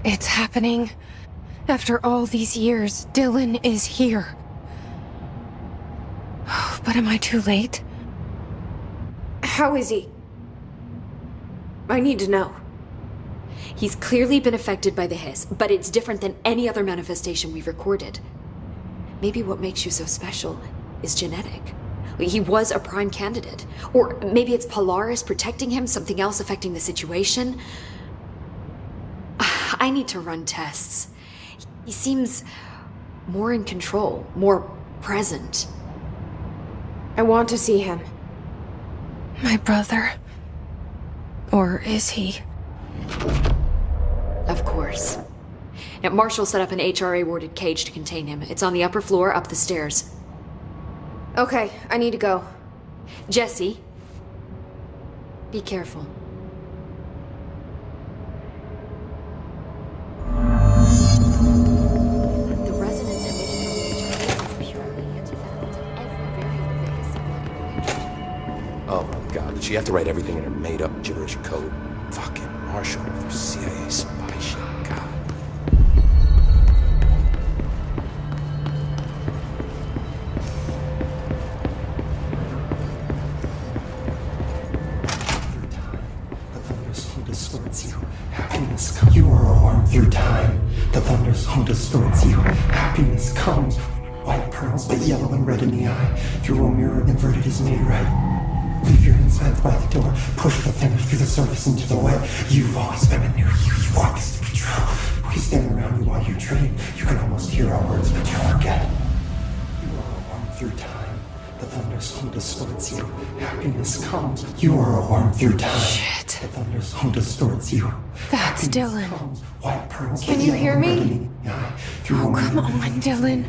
It's happening. After all these years, Dylan is here. But am I too late? How is he? I need to know. He's clearly been affected by the hiss, but it's different than any other manifestation we've recorded. Maybe what makes you so special is genetic. He was a prime candidate. Or maybe it's Polaris protecting him, something else affecting the situation. I need to run tests. He seems more in control, more present. I want to see him. My brother? Or is he? Of course. Now, Marshall set up an HRA-warded cage to contain him. It's on the upper floor, up the stairs. Okay, I need to go. Jesse, be careful. The resonance emitted from the HRA is purely antithetic to every variable they assemble. Oh my god, did she have to write everything in her made-up gibberish code? Fucking Marshall with her CIA spy shit, god. You are a worm through time. The thunder's home distorts you. Happiness comes. White pearls, but yellow and red in the eye. Through a mirror inverted is made right. Leave your insides by the door. Push the fingers through the surface into the wet. You've always been a new you. You want this to be true. We stand around you while you dream. You can almost hear our words, but you forget. You are a worm through time. The thunder's home distorts you. Happiness comes. You are a worm through time. Shit. The thunder's home distorts you. That's Dylan. White pearls, Can you hear me? Oh, come on, Dylan.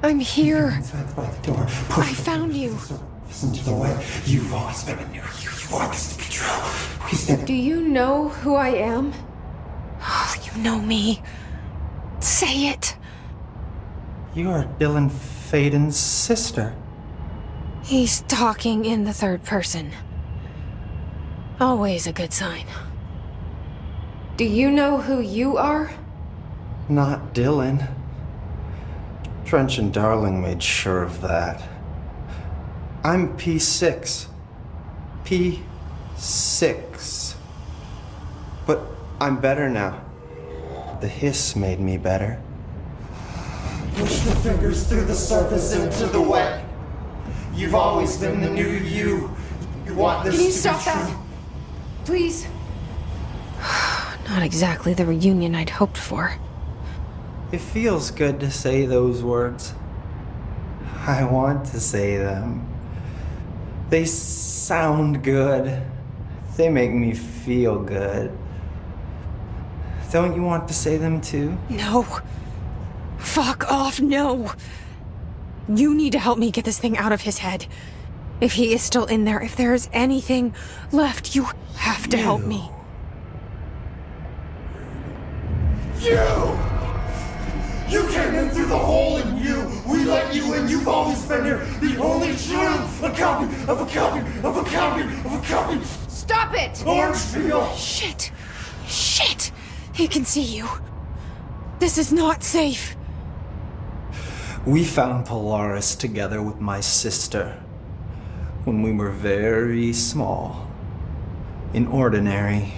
I'm here. I found you. Into the way. You've always been a new you. You want this to be true. Do you know who I am? Oh, you know me. Say it. You are Dylan Faden's sister. He's talking in the third person. Always a good sign. Do you know who you are? Not Dylan. Trench and Darling made sure of that. I'm P6. P6. But I'm better now. The hiss made me better. Push the fingers through the surface into the wet. You've always been the new you. You want this Can you to stop be true. that? Please? Not exactly the reunion I'd hoped for. It feels good to say those words. I want to say them. They sound good. They make me feel good. Don't you want to say them too? No. Fuck off, no. You need to help me get this thing out of his head. If he is still in there, if there is anything left, you have to help me. You came in through the hole in you. We let you in. You've always been here. The only true. A copy of a copy of a copy of a copy. Stop it! Orange peel. Shit. Shit. He can see you. This is not safe. We found Polaris together with my sister when we were very small, in Ordinary,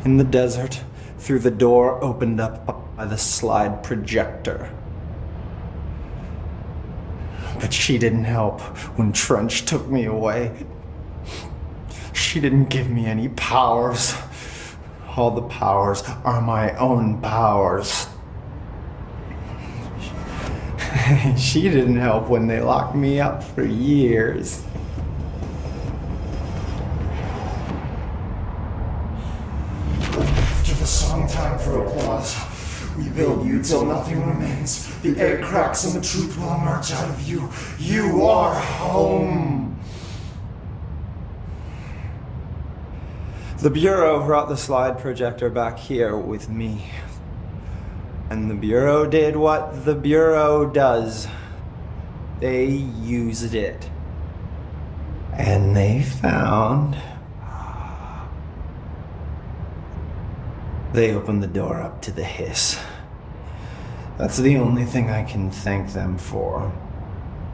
in the desert, through the door opened up by the slide projector. But she didn't help when Trench took me away. She didn't give me any powers. All the powers are my own powers. She didn't help when they locked me up for years. After the song time for applause, we build you till nothing remains. The egg cracks and the truth will emerge out of you. You are home. The Bureau brought the slide projector back here with me. And the Bureau did what the Bureau does. They used it. And they found They opened the door up to the hiss. That's the only thing I can thank them for.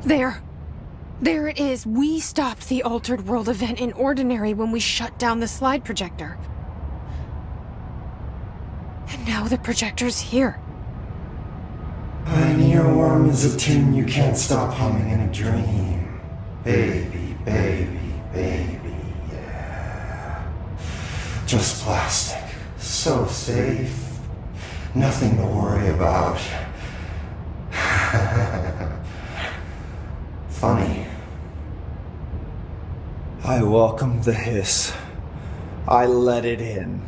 There. There it is. We stopped the Altered World event in Ordinary when we shut down the slide projector. And now the projector's here. An earworm is a tune you can't stop humming in a dream. Baby, baby, baby, yeah. Just plastic. So safe. Nothing to worry about. Funny. I welcomed the hiss. I let it in.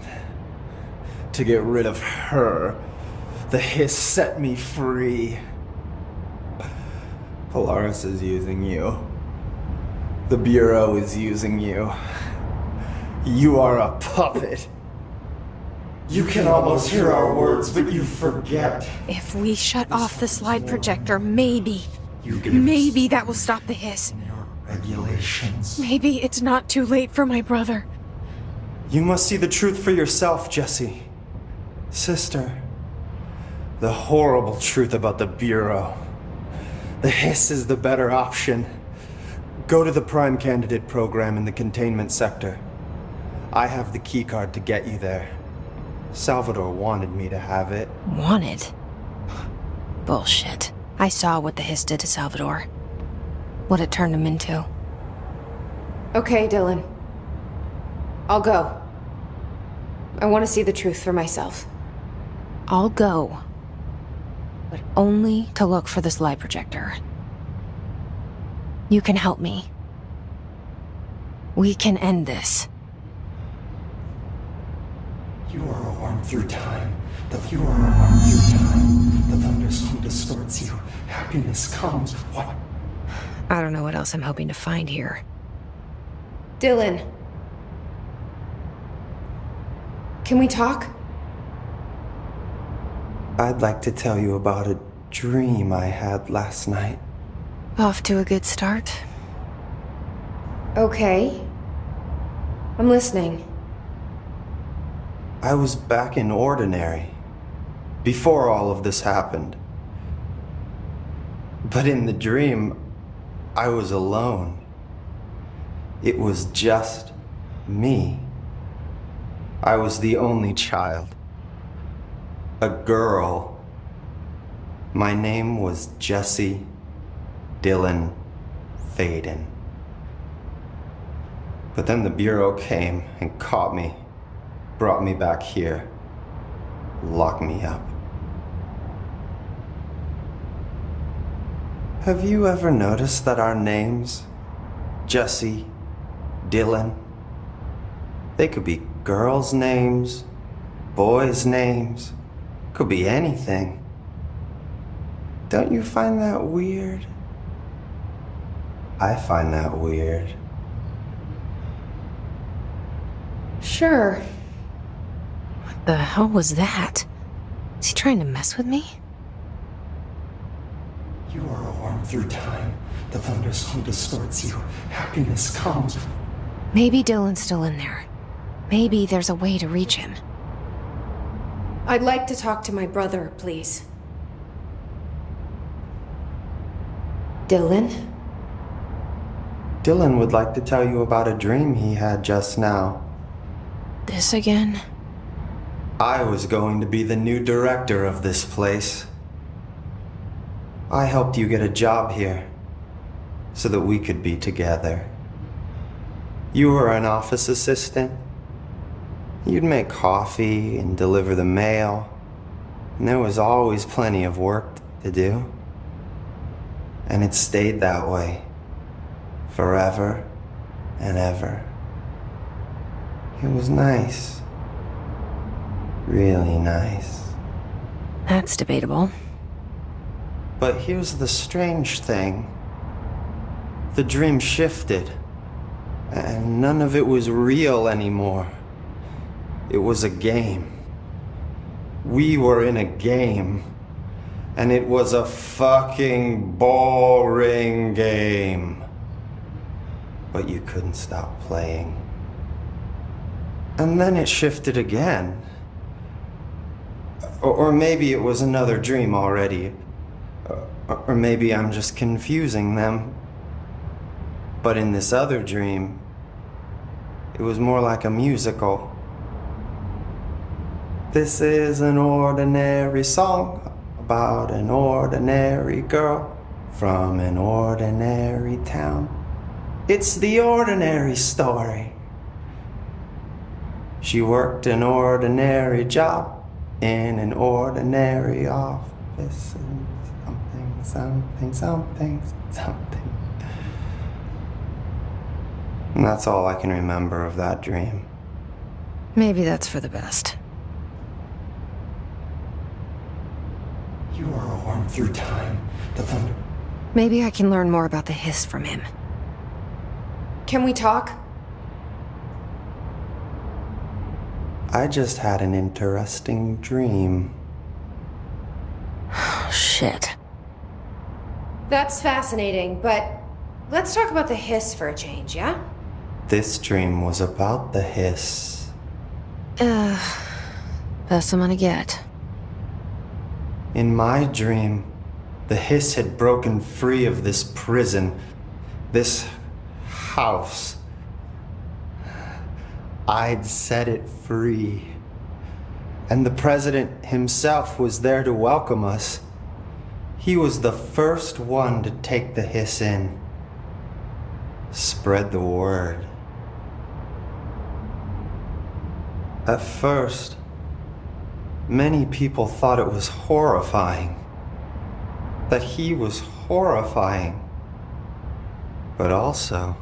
To get rid of her, the hiss set me free. Polaris is using you. The Bureau is using you. You are a puppet. You can almost hear our words, but you forget. If we shut off the slide projector, maybe that will stop the hiss. Your regulations. Maybe it's not too late for my brother. You must see the truth for yourself, Jesse. Sister. The horrible truth about the Bureau. The hiss is the better option. Go to the Prime Candidate program in the containment sector. I have the keycard to get you there. Salvador wanted me to have it. Wanted? Bullshit. I saw what the hiss did to Salvador. What it turned him into. Okay, Dylan. I'll go. I want to see the truth for myself. I'll go. But only to look for the slide projector. You can help me. We can end this. You are a worm through time. You are a worm through time. The thunderstorm distorts you. Happiness comes. What? I don't know what else I'm hoping to find here. Dylan. Can we talk? I'd like to tell you about a dream I had last night. Off to a good start. Okay. I'm listening. I was back in Ordinary, before all of this happened. But in the dream, I was alone. It was just me. I was the only child. A girl. My name was Jesse Dylan Faden. But then the Bureau came and caught me. Brought me back here. Locked me up. Have you ever noticed that our names, Jesse, Dylan, they could be girls' names, boys' names, could be anything. Don't you find that weird? I find that weird. Sure. What the hell was that? Is he trying to mess with me? You are a worm through time. The thunderstorm distorts you. Happiness comes. Maybe Dylan's still in there. Maybe there's a way to reach him. I'd like to talk to my brother, please. Dylan? Dylan would like to tell you about a dream he had just now. This again? I was going to be the new director of this place. I helped you get a job here, so that we could be together. You were an office assistant. You'd make coffee and deliver the mail, and there was always plenty of work to do. And it stayed that way, forever and ever. It was nice. Really nice. That's debatable. But here's the strange thing. The dream shifted, and none of it was real anymore. It was a game. We were in a game, and it was a fucking boring game. But you couldn't stop playing. And then it shifted again, Or maybe it was another dream already. Or maybe I'm just confusing them. But in this other dream, it was more like a musical. This is an ordinary song about an ordinary girl from an ordinary town. It's the ordinary story. She worked an ordinary job in an ordinary office, and something. And that's all I can remember of that dream. Maybe that's for the best. You are a worm through time. The thunder. Maybe I can learn more about the hiss from him. Can we talk? I just had an interesting dream. Shit. That's fascinating, but let's talk about the hiss for a change, yeah? This dream was about the hiss. Best I'm gonna get. In my dream, the hiss had broken free of this prison, this house. I'd set it free. And the president himself was there to welcome us. He was the first one to take the hiss in. Spread the word. At first, many people thought it was horrifying. That he was horrifying. But also,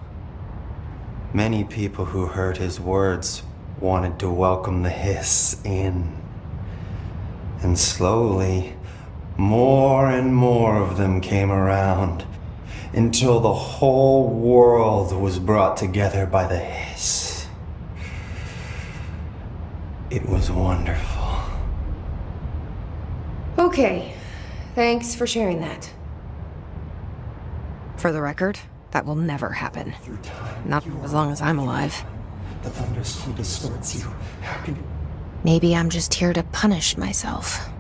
many people who heard his words wanted to welcome the hiss in. And slowly, more and more of them came around, until the whole world was brought together by the hiss. It was wonderful. Okay, thanks for sharing that. For the record, that will never happen. Through time. Not You as are long as I'm alive. The thunderstorm distorts you. Happy. Maybe I'm just here to punish myself.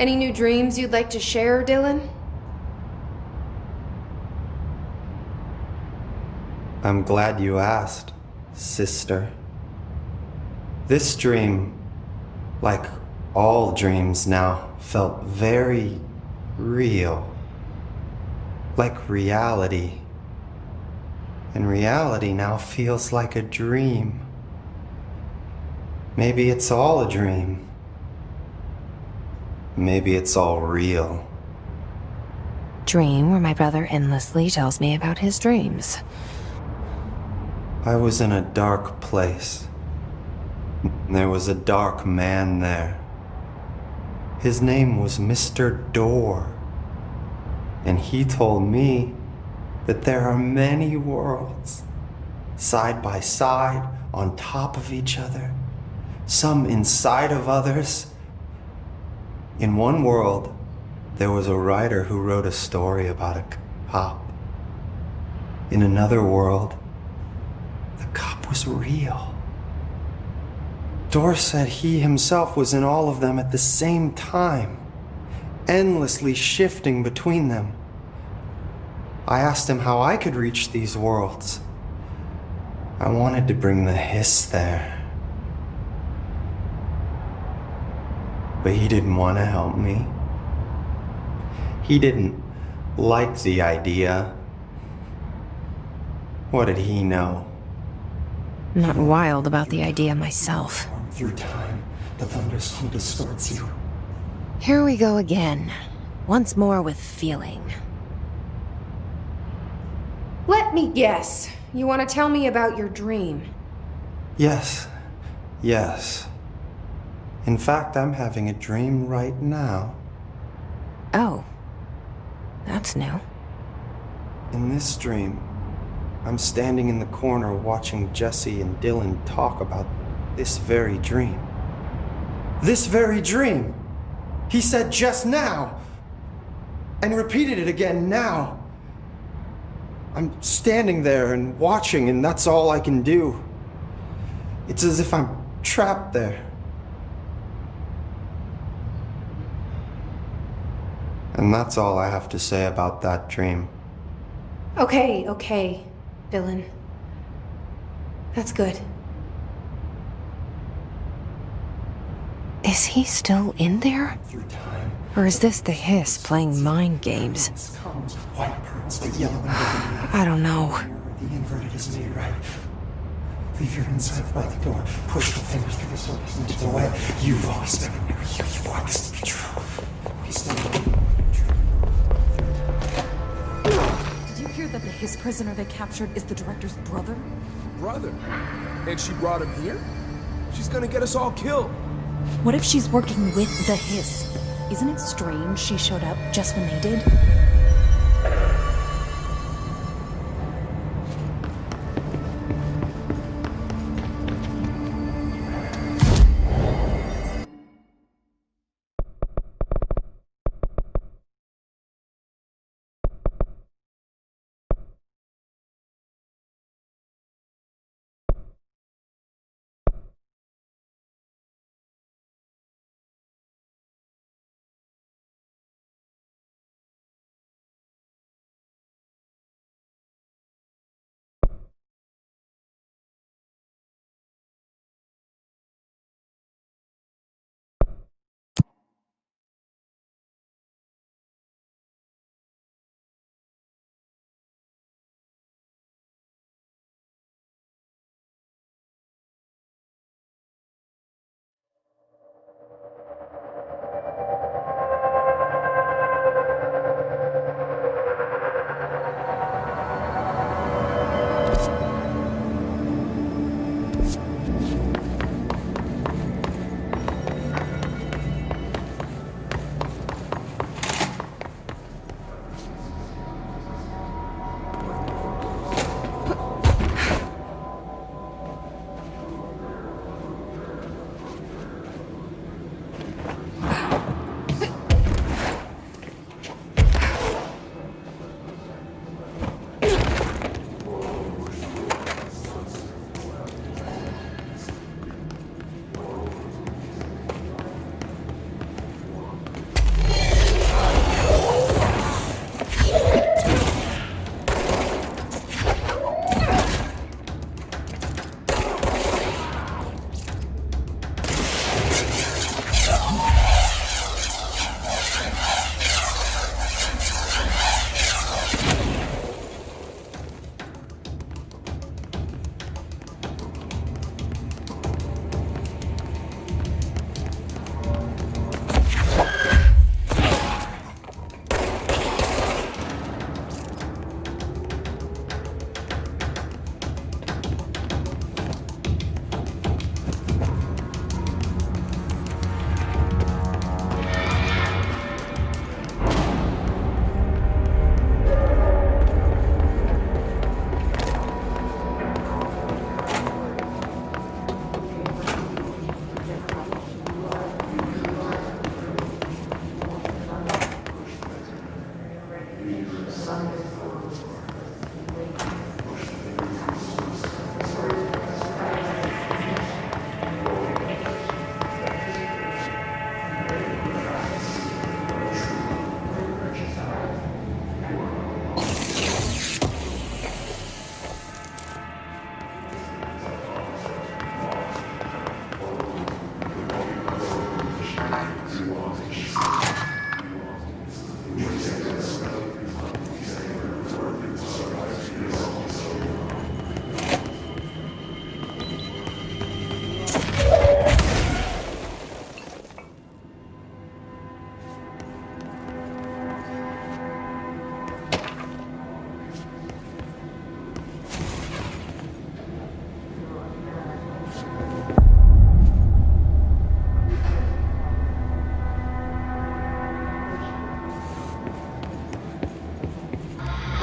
Any new dreams you'd like to share, Dylan? I'm glad you asked, sister. This dream, like all dreams now, felt very real. Like reality. And reality now feels like a dream. Maybe it's all a dream. Maybe it's all real. Dream where my brother endlessly tells me about his dreams. I was in a dark place. There was a dark man there. His name was Mr. Door. And he told me that there are many worlds, side by side, on top of each other, some inside of others. In one world, there was a writer who wrote a story about a cop. In another world, the cop was real. Door said he himself was in all of them at the same time, endlessly shifting between them. I asked him how I could reach these worlds. I wanted to bring the hiss there. But he didn't want to help me. He didn't like the idea. What did he know? I'm not wild about the idea myself. Through time, the thunderstorm distorts you. Here we go again. Once more with feeling. Let me guess. You want to tell me about your dream? Yes. In fact, I'm having a dream right now. Oh. That's new. In this dream, I'm standing in the corner watching Jesse and Dylan talk about this very dream. This very dream! He said just now! And repeated it again now. I'm standing there and watching, and that's all I can do. It's as if I'm trapped there. And that's all I have to say about that dream. Okay, Dylan. That's good. Is he still in there? Through time, Or is this the hiss playing mind games? comes white pearls, but yellow and red. I don't know. The inverted is made right. Leave your insides by the door. Push the fingers through the surface into the wet. You've always been in there. You want this to be true. We stand. Did you hear that the Hiss prisoner they captured is the director's brother? Brother? And she brought him here? She's gonna get us all killed. What if she's working with the Hiss? Isn't it strange she showed up just when they did?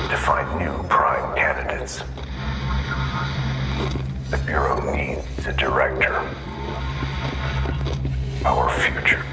To find new prime candidates. The Bureau needs a director. Our future.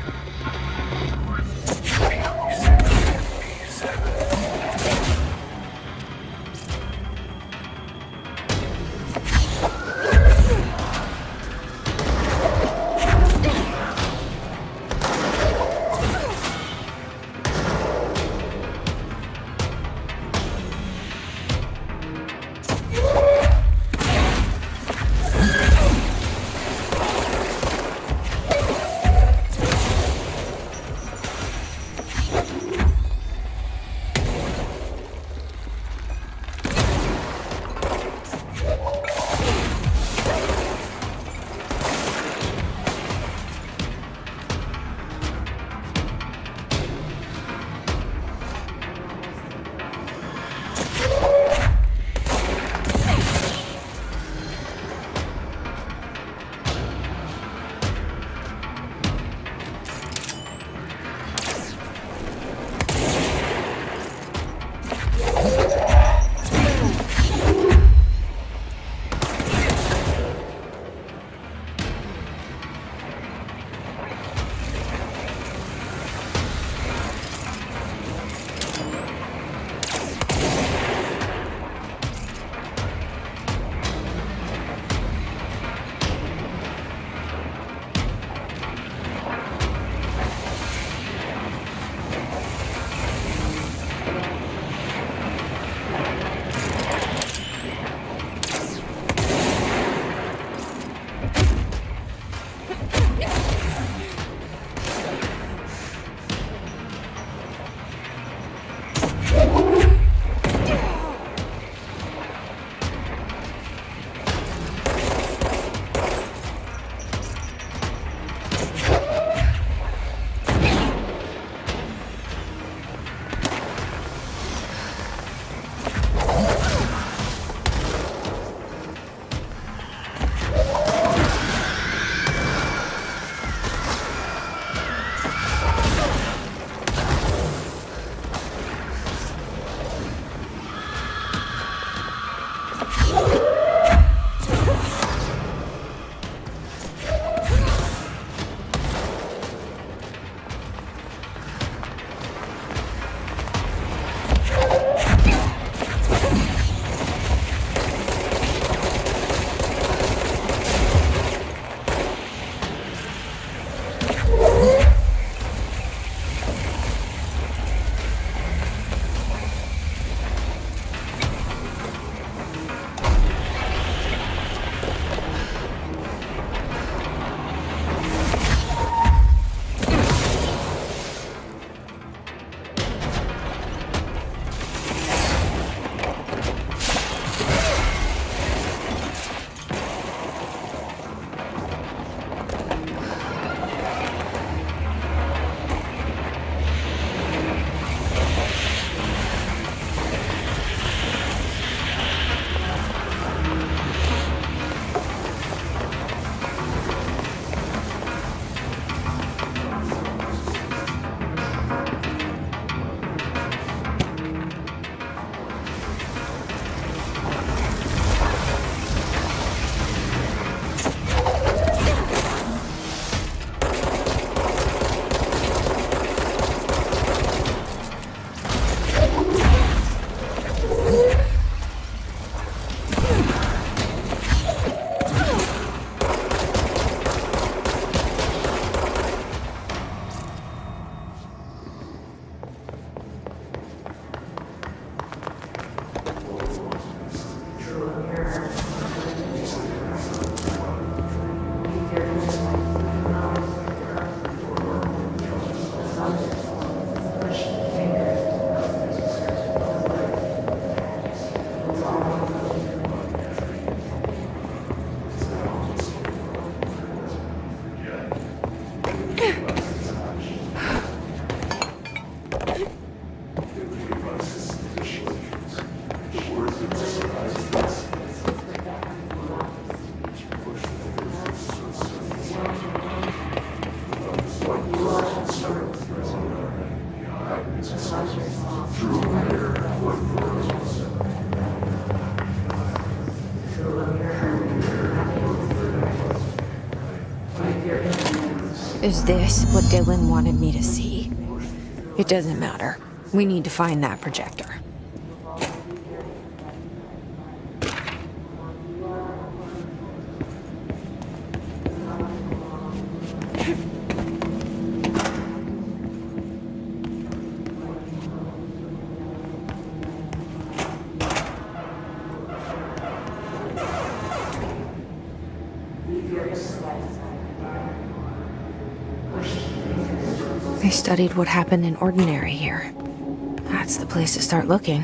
Is this what Dylan wanted me to see? It doesn't matter. We need to find that projector. They studied what happened in Ordinary here. That's the place to start looking.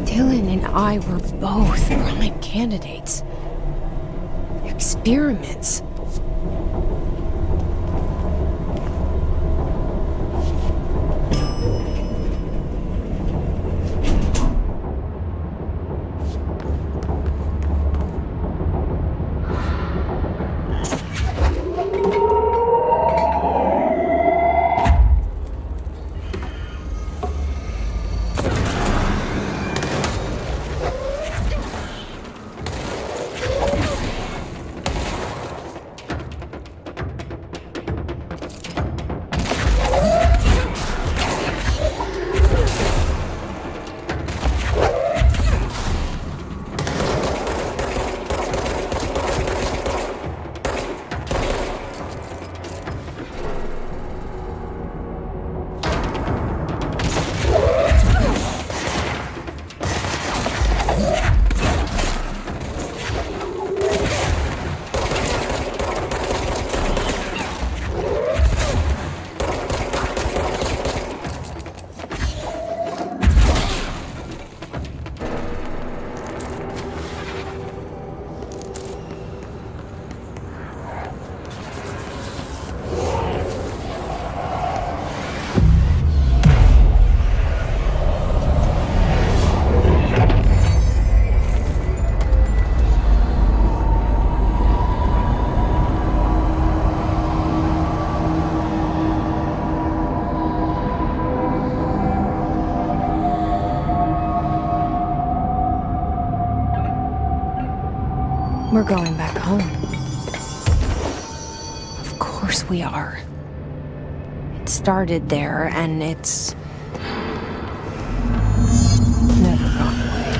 Dylan and I were both prime candidates. Experiments. We're going back home. Of course we are. It started there, and it's never gone away.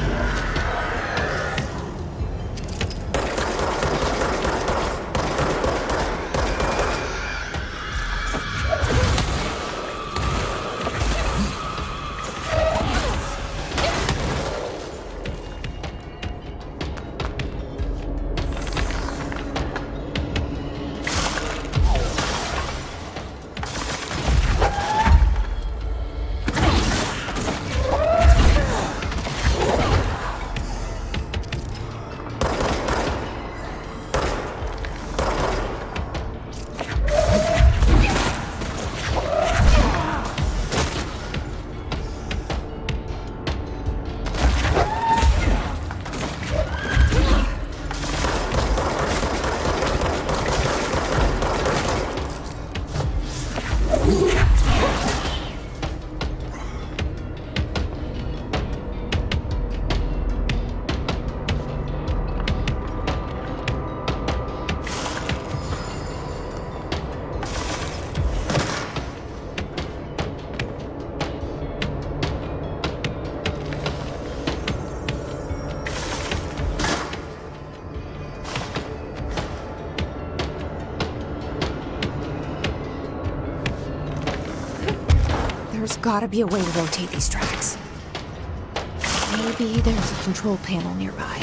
There's gotta be a way to rotate these tracks. Maybe there's a control panel nearby.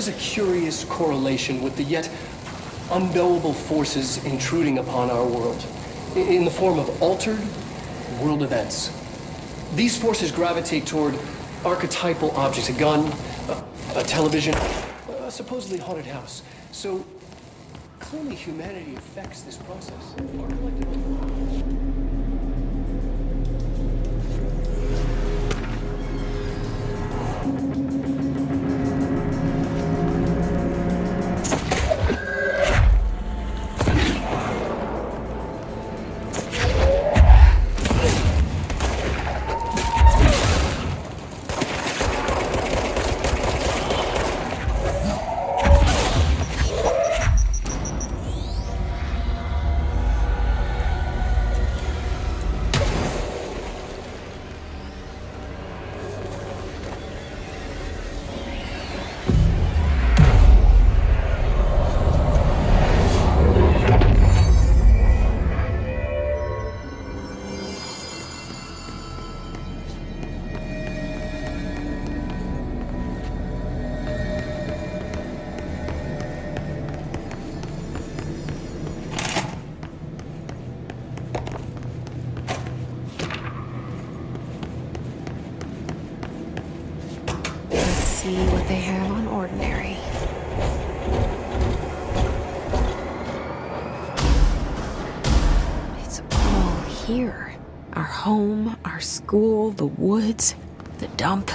is a curious correlation with the yet unknowable forces intruding upon our world in the form of altered world events. These forces gravitate toward archetypal objects, a gun, a television, a supposedly haunted house. So clearly humanity affects this process. Our collective unconscious. See what they have on ordinary. It's all here. Our home, our school, the woods, the dump.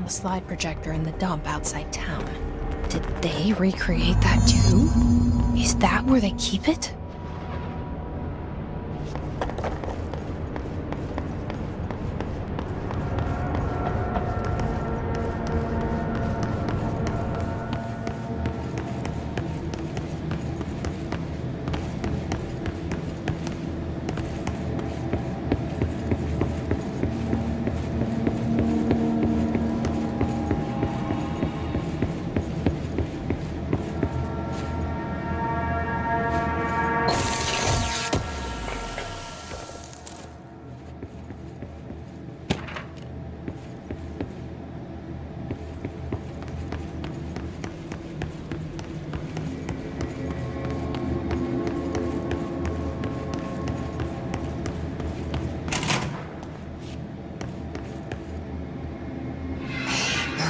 The slide projector in the dump outside town. Did they recreate that too? Is that where they keep it?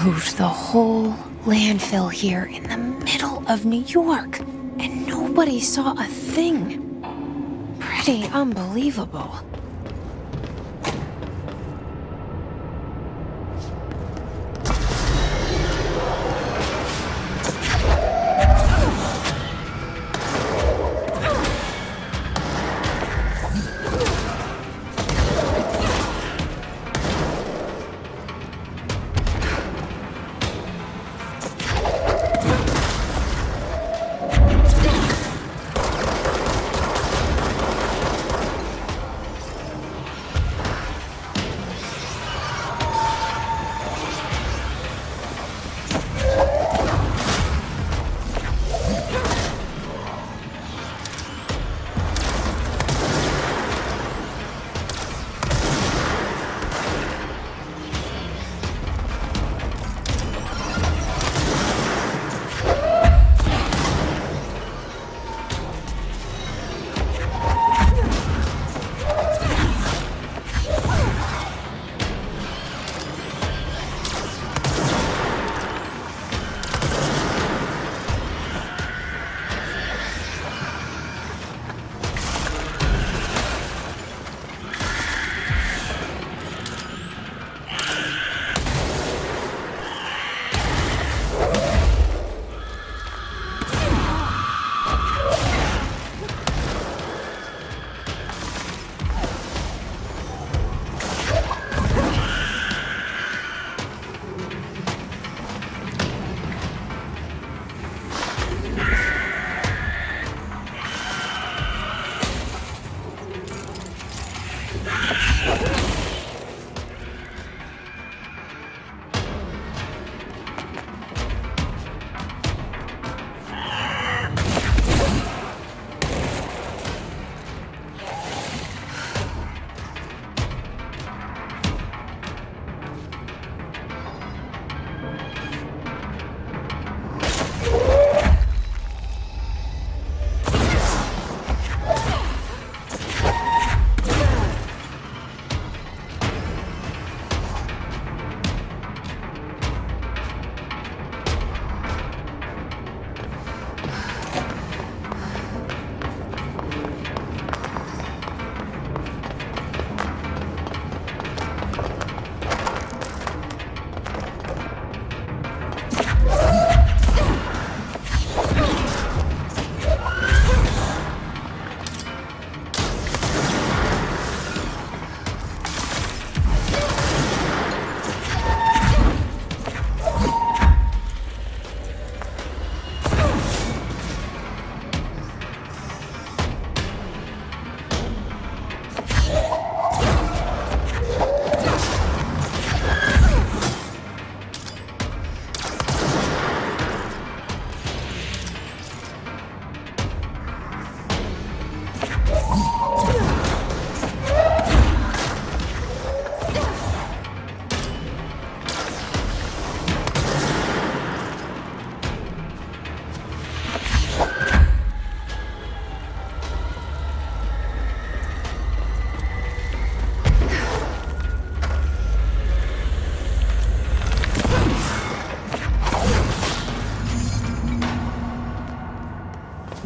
Moved the whole landfill here in the middle of New York, and nobody saw a thing. Pretty unbelievable.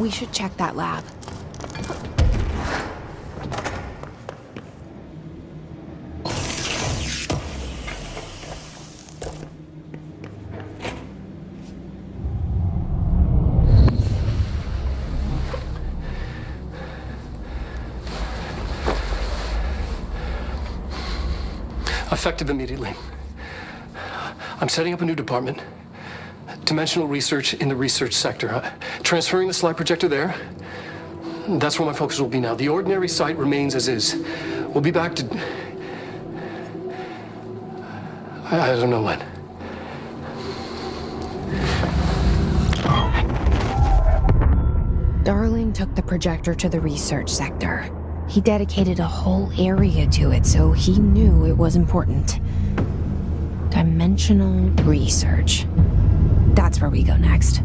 We should check that lab. Effective immediately. I'm setting up a new department. Dimensional research in the research sector. Transferring the slide projector there. That's where my focus will be now. The ordinary site remains as is. We'll be back to... I don't know when. Darling took the projector to the research sector. He dedicated a whole area to it, so he knew it was important. Dimensional research. That's where we go next.